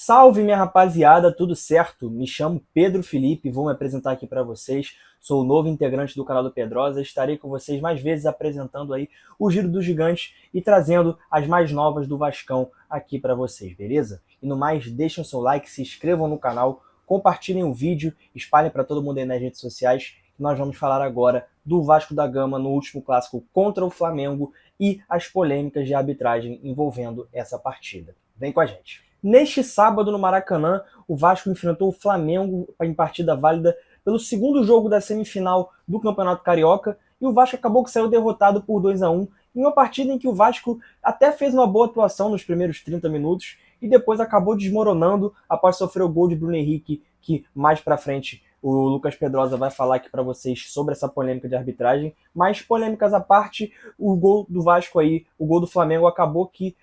Salve, minha rapaziada, tudo certo? Me chamo Pedro Felipe, vou me apresentar aqui para vocês. Sou o novo integrante do canal do Pedrosa. Estarei com vocês mais vezes apresentando aí o Giro dos Gigantes e trazendo as mais novas do Vascão aqui para vocês, beleza? E no mais, deixem o seu like, se inscrevam no canal, compartilhem o vídeo, espalhem para todo mundo aí nas redes sociais. Nós vamos falar agora do Vasco da Gama no último clássico contra o Flamengo e as polêmicas de arbitragem envolvendo essa partida. Vem com a gente. Neste sábado, no Maracanã, o Vasco enfrentou o Flamengo em partida válida pelo segundo jogo da semifinal do Campeonato Carioca e o Vasco acabou que saiu derrotado por 2-1 em uma partida em que o Vasco até fez uma boa atuação nos primeiros 30 minutos e depois acabou desmoronando após sofrer o gol de Bruno Henrique, que mais pra frente o Lucas Pedrosa vai falar aqui para vocês sobre essa polêmica de arbitragem. Mas polêmicas à parte, o gol do Vasco aí, o gol do Flamengo acabou que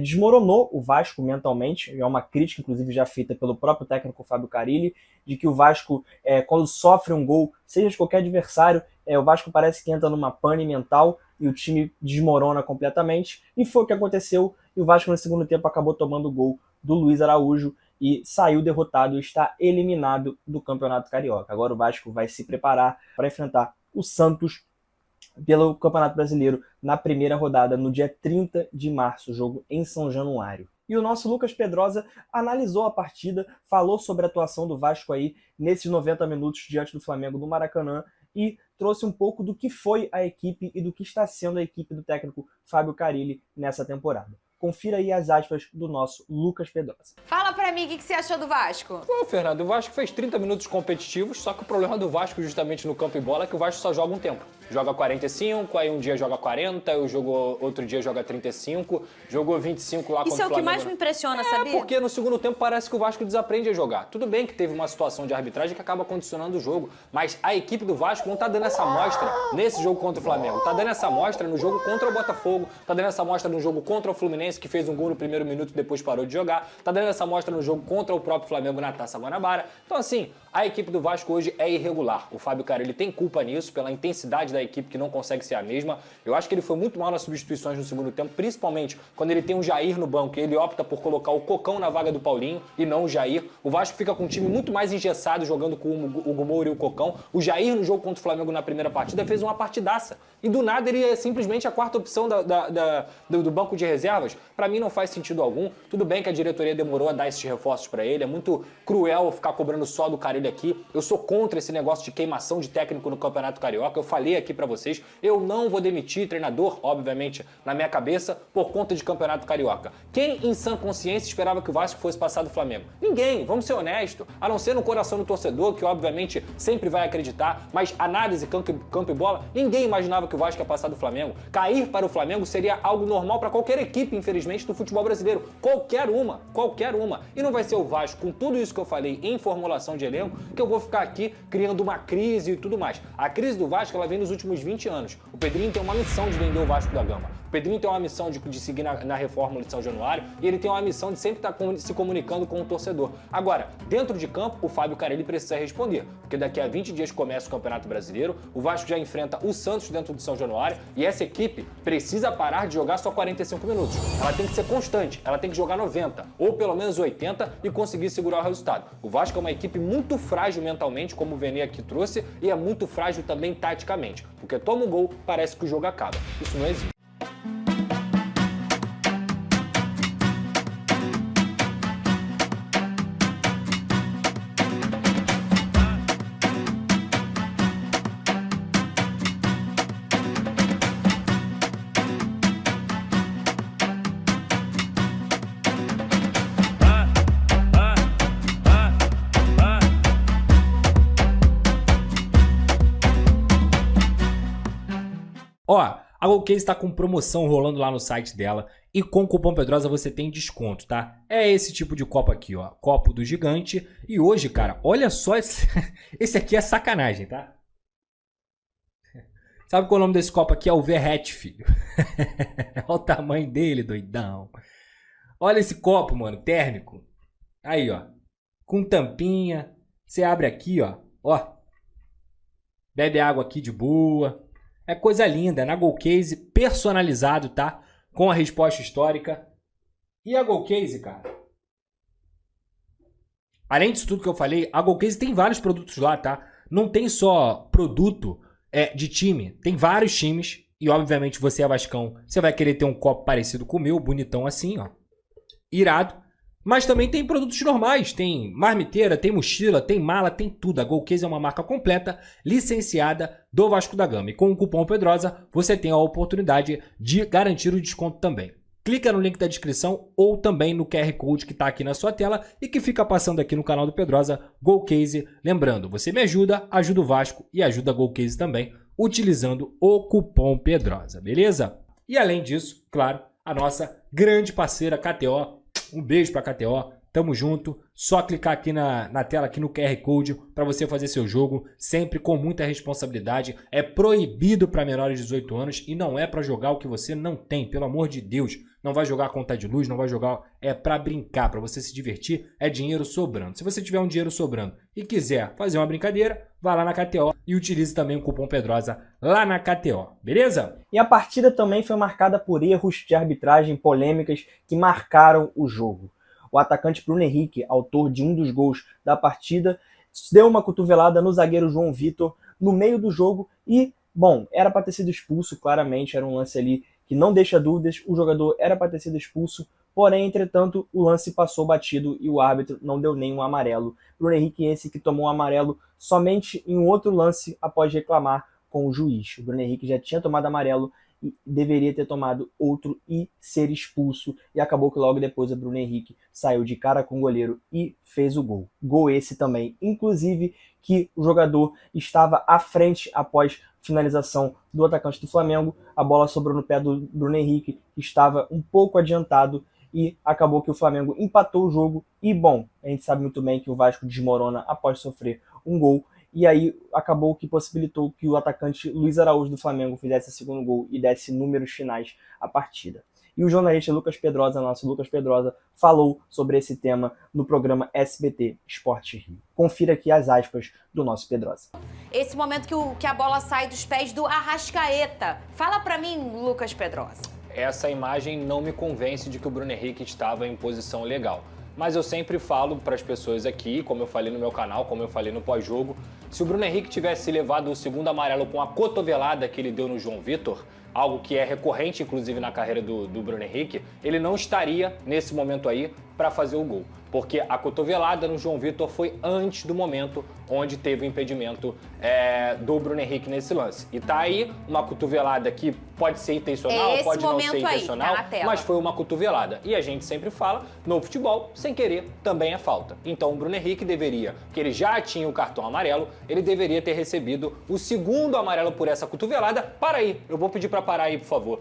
desmoronou o Vasco mentalmente. É uma crítica, inclusive, já feita pelo próprio técnico Fábio Carille, de que o Vasco, quando sofre um gol, seja de qualquer adversário, o Vasco parece que entra numa pane mental e o time desmorona completamente. E foi o que aconteceu, e o Vasco no segundo tempo acabou tomando o gol do Luiz Araújo e saiu derrotado e está eliminado do Campeonato Carioca. Agora o Vasco vai se preparar para enfrentar o Santos pelo Campeonato Brasileiro na primeira rodada, no dia 30 de março, jogo em São Januário. E o nosso Lucas Pedrosa analisou a partida, falou sobre a atuação do Vasco aí nesses 90 minutos diante do Flamengo no Maracanã e trouxe um pouco do que foi a equipe e do que está sendo a equipe do técnico Fábio Carille nessa temporada. Confira aí as aspas do nosso Lucas Pedrosa. Fala pra mim o que você achou do Vasco. Pô, Fernando, o Vasco fez 30 minutos competitivos, só que o problema do Vasco justamente no campo e bola é que o Vasco só joga um tempo. Joga 45, aí um dia joga 40, outro dia joga 35, jogou 25 lá contra o Flamengo. Isso é o que mais me impressiona, sabia? Porque no segundo tempo parece que o Vasco desaprende a jogar. Tudo bem que teve uma situação de arbitragem que acaba condicionando o jogo, mas a equipe do Vasco não tá dando essa amostra nesse jogo contra o Flamengo. Tá dando essa amostra no jogo contra o Botafogo, tá dando essa amostra no jogo contra o Fluminense, que fez um gol no primeiro minuto e depois parou de jogar, tá dando essa amostra no jogo contra o próprio Flamengo na Taça Guanabara. Então assim, a equipe do Vasco hoje é irregular. O Fábio Carille tem culpa nisso, pela intensidade da equipe que não consegue ser a mesma. Eu acho que ele foi muito mal nas substituições no segundo tempo, principalmente quando ele tem um Jair no banco e ele opta por colocar o Cocão na vaga do Paulinho e não o Jair. O Vasco fica com um time muito mais engessado jogando com o Hugo Moura e o Cocão. O Jair no jogo contra o Flamengo na primeira partida fez uma partidaça. E do nada ele é simplesmente a quarta opção do banco de reservas. Pra mim não faz sentido algum. Tudo bem que a diretoria demorou a dar esses reforços pra ele. É muito cruel ficar cobrando só do Carille aqui. Eu sou contra esse negócio de queimação de técnico no Campeonato Carioca. Eu falei aqui pra vocês. Eu não vou demitir treinador, obviamente, na minha cabeça, por conta de Campeonato Carioca. Quem em sã consciência esperava que o Vasco fosse passar do Flamengo? Ninguém, vamos ser honestos. A não ser no coração do torcedor, que obviamente sempre vai acreditar, mas análise, campo e bola, ninguém imaginava que o Vasco ia passar do Flamengo. Cair para o Flamengo seria algo normal para qualquer equipe, infelizmente, do futebol brasileiro. Qualquer uma, qualquer uma. E não vai ser o Vasco, com tudo isso que eu falei em formulação de elenco, que eu vou ficar aqui criando uma crise e tudo mais. A crise do Vasco, ela vem nos últimos 20 anos. O Pedrinho tem uma missão de vender o Vasco da Gama. O Pedrinho tem uma missão de seguir na reforma de São Januário e ele tem uma missão de sempre estar se comunicando com o torcedor. Agora, dentro de campo, o Fábio Carille precisa responder, porque daqui a 20 dias começa o Campeonato Brasileiro, o Vasco já enfrenta o Santos dentro de São Januário e essa equipe precisa parar de jogar só 45 minutos. Ela tem que ser constante, ela tem que jogar 90 ou pelo menos 80 e conseguir segurar o resultado. O Vasco é uma equipe muito frágil mentalmente, como o Vene aqui trouxe, e é muito frágil também taticamente, porque toma um gol, parece que o jogo acaba. Isso não existe. Ó, a GoCase está com promoção rolando lá no site dela e com o cupom Pedrosa você tem desconto, tá? É esse tipo de copo aqui, ó, copo do gigante. E hoje, cara, olha só, esse aqui é sacanagem, tá? Sabe qual é o nome desse copo aqui? É o Verrete, filho. Olha o tamanho dele, doidão. Olha esse copo, mano, térmico. Aí, ó, com tampinha. Você abre aqui, ó, bebe água aqui de boa. É coisa linda, na GoCase, personalizado, tá? Com a resposta histórica. E a GoCase, cara, Além disso tudo que eu falei, a Golcase tem vários produtos lá, tá? Não tem só produto de time, tem vários times. E obviamente você é vascão, você vai querer ter um copo parecido com o meu, bonitão assim, ó. Irado. Mas também tem produtos normais, tem marmiteira, tem mochila, tem mala, tem tudo. A Golcase é uma marca completa, licenciada do Vasco da Gama. E com o cupom Pedrosa, você tem a oportunidade de garantir o desconto também. Clica no link da descrição ou também no QR Code que está aqui na sua tela e que fica passando aqui no canal do Pedrosa, Golcase. Lembrando, você me ajuda, ajuda o Vasco e ajuda a Golcase também, utilizando o cupom Pedrosa, beleza? E além disso, claro, a nossa grande parceira KTO. Um beijo pra KTO, tamo junto. Só clicar aqui na tela, aqui no QR Code, para você fazer seu jogo, sempre com muita responsabilidade. É proibido para menores de 18 anos e não é para jogar o que você não tem, pelo amor de Deus. Não vai jogar a conta de luz, não vai jogar, é para brincar, para você se divertir, é dinheiro sobrando. Se você tiver um dinheiro sobrando e quiser fazer uma brincadeira, vá lá na KTO e utilize também o cupom Pedrosa lá na KTO, beleza? E a partida também foi marcada por erros de arbitragem polêmicas que marcaram o jogo. O atacante Bruno Henrique, autor de um dos gols da partida, deu uma cotovelada no zagueiro João Vitor no meio do jogo e, bom, era para ter sido expulso, claramente, era um lance ali que não deixa dúvidas, o jogador era para ter sido expulso, porém, entretanto, o lance passou batido e o árbitro não deu nenhum amarelo. Bruno Henrique esse que tomou um amarelo somente em um outro lance após reclamar com o juiz. O Bruno Henrique já tinha tomado amarelo e deveria ter tomado outro e ser expulso, e acabou que logo depois o Bruno Henrique saiu de cara com o goleiro e fez o gol. Gol esse também, inclusive, que o jogador estava à frente após finalização do atacante do Flamengo, a bola sobrou no pé do Bruno Henrique, que estava um pouco adiantado, e acabou que o Flamengo empatou o jogo, e bom, a gente sabe muito bem que o Vasco desmorona após sofrer um gol, e aí acabou que possibilitou que o atacante Luiz Araújo do Flamengo fizesse o segundo gol e desse números finais à partida. E o jornalista Lucas Pedrosa, nosso Lucas Pedrosa, falou sobre esse tema no programa SBT Esporte Rio. Confira aqui as aspas do nosso Pedrosa. Esse momento que a bola sai dos pés do Arrascaeta. Fala pra mim, Lucas Pedrosa. Essa imagem não me convence de que o Bruno Henrique estava em posição legal. Mas eu sempre falo para as pessoas aqui, como eu falei no meu canal, como eu falei no pós-jogo, se o Bruno Henrique tivesse levado o segundo amarelo com a cotovelada que ele deu no João Vitor, algo que é recorrente inclusive na carreira do Bruno Henrique, ele não estaria nesse momento aí para fazer o gol. Porque a cotovelada no João Vitor foi antes do momento onde teve o impedimento do Bruno Henrique nesse lance. E tá aí uma cotovelada que pode ser intencional, pode não ser intencional, mas foi uma cotovelada. E a gente sempre fala, no futebol, sem querer, também é falta. Então o Bruno Henrique deveria, que ele já tinha o cartão amarelo, ele deveria ter recebido o segundo amarelo por essa cotovelada. Para aí, eu vou pedir para parar aí, por favor.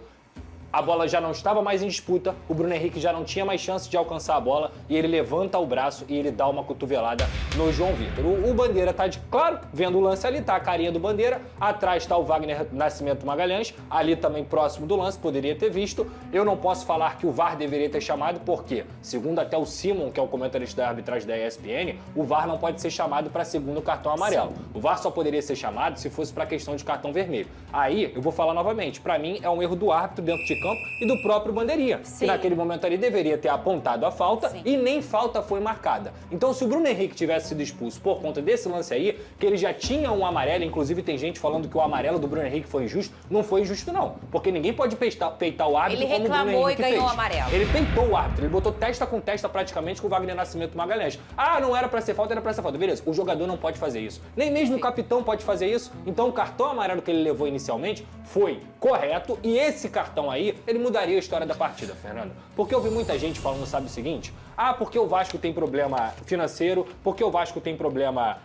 A bola já não estava mais em disputa, o Bruno Henrique já não tinha mais chance de alcançar a bola e ele levanta o braço e ele dá uma cotovelada no João Vitor. O Bandeira tá claro, vendo o lance ali, tá a carinha do Bandeira, atrás tá o Wagner Nascimento Magalhães, ali também próximo do lance, poderia ter visto. Eu não posso falar que o VAR deveria ter chamado, porque, segundo até o Simon, que é o comentarista da arbitragem da ESPN, o VAR não pode ser chamado para segundo cartão amarelo. Sim. O VAR só poderia ser chamado se fosse para questão de cartão vermelho. Aí, eu vou falar novamente, para mim é um erro do árbitro dentro de campo e do próprio Bandeirinha, que naquele momento ali deveria ter apontado a falta. Sim. E nem falta foi marcada. Então, se o Bruno Henrique tivesse sido expulso por conta desse lance aí, que ele já tinha um amarelo, inclusive tem gente falando que o amarelo do Bruno Henrique foi injusto, não foi injusto não, porque ninguém pode peitar o árbitro como o Bruno Henrique fez. Ele reclamou e ganhou o amarelo. Ele peitou o árbitro, ele botou testa com testa praticamente com o Wagner Nascimento Magalhães. Ah, não era pra ser falta, era pra ser falta. Beleza, o jogador não pode fazer isso. Nem mesmo o capitão pode fazer isso. Então o cartão amarelo que ele levou inicialmente foi correto, e esse cartão aí, ele mudaria a história da partida, Fernando. Porque eu vi muita gente falando, sabe o seguinte? Ah, porque o Vasco tem problema financeiro, porque o Vasco tem problema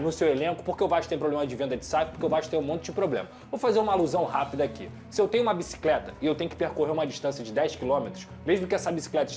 no seu elenco, porque o Vasco tem problema de venda de saco, porque o Vasco tem um monte de problema. Vou fazer uma alusão rápida aqui. Se eu tenho uma bicicleta e eu tenho que percorrer uma distância de 10 km, mesmo que essa bicicleta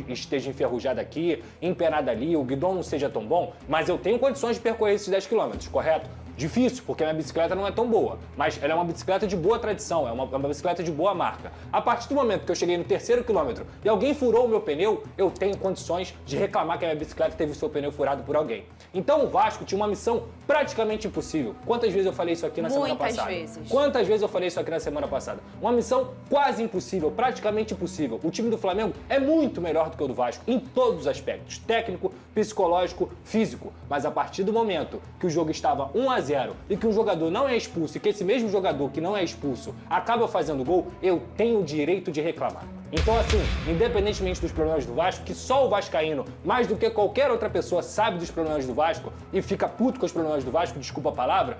esteja enferrujada aqui, empenada ali, o guidão não seja tão bom, mas eu tenho condições de percorrer esses 10 km, correto? Difícil, porque a minha bicicleta não é tão boa, mas ela é uma bicicleta de boa tradição, é uma bicicleta de boa marca. A partir do momento que eu cheguei no 3º quilômetro e alguém furou o meu pneu, eu tenho condições de reclamar que a minha bicicleta teve o seu pneu furado por alguém. Então o Vasco tinha uma missão praticamente impossível. Quantas vezes eu falei isso aqui na semana passada? Muitas vezes. Quantas vezes eu falei isso aqui na semana passada? Uma missão quase impossível, praticamente impossível. O time do Flamengo é muito melhor do que o do Vasco em todos os aspectos, técnico, psicológico, físico. Mas a partir do momento que o jogo estava 1-0 e que um jogador não é expulso e que esse mesmo jogador que não é expulso acaba fazendo gol, eu tenho o direito de reclamar. Então assim, independentemente dos problemas do Vasco, que só o vascaíno, mais do que qualquer outra pessoa, sabe dos problemas do Vasco e fica puto com os problemas do Vasco, desculpa a palavra,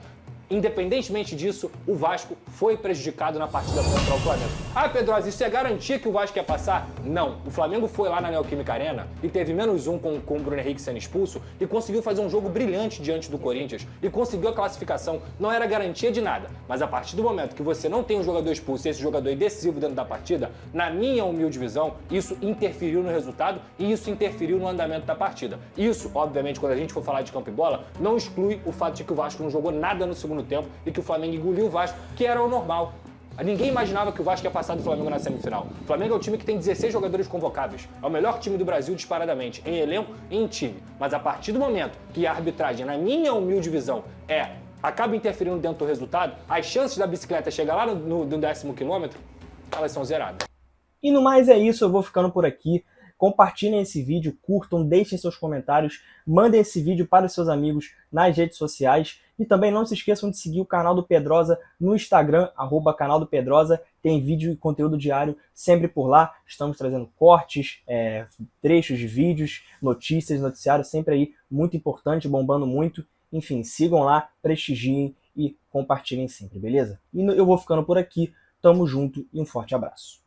independentemente disso, o Vasco foi prejudicado na partida contra o Flamengo. Ah, Pedrosa, isso é garantia que o Vasco ia passar? Não. O Flamengo foi lá na Neoquímica Arena e teve -1 com o Bruno Henrique sendo expulso e conseguiu fazer um jogo brilhante diante do Corinthians e conseguiu a classificação. Não era garantia de nada, mas a partir do momento que você não tem um jogador expulso e esse jogador é decisivo dentro da partida, na minha humilde visão, isso interferiu no resultado e isso interferiu no andamento da partida. Isso, obviamente, quando a gente for falar de campo e bola, não exclui o fato de que o Vasco não jogou nada no segundo tempo e que o Flamengo engoliu o Vasco, que era o normal. Ninguém imaginava que o Vasco ia passar do Flamengo na semifinal. O Flamengo é um time que tem 16 jogadores convocáveis. É o melhor time do Brasil disparadamente, em elenco e em time. Mas a partir do momento que a arbitragem, na minha humilde visão, acaba interferindo dentro do resultado, as chances da bicicleta chegar lá no 10º quilômetro, elas são zeradas. E no mais é isso, eu vou ficando por aqui. Compartilhem esse vídeo, curtam, deixem seus comentários, mandem esse vídeo para os seus amigos nas redes sociais e também não se esqueçam de seguir o canal do Pedrosa no Instagram, @canal do Pedrosa, tem vídeo e conteúdo diário sempre por lá, estamos trazendo cortes, trechos de vídeos, notícias, noticiário, sempre aí muito importante, bombando muito, enfim, sigam lá, prestigiem e compartilhem sempre, beleza? E eu vou ficando por aqui, tamo junto e um forte abraço.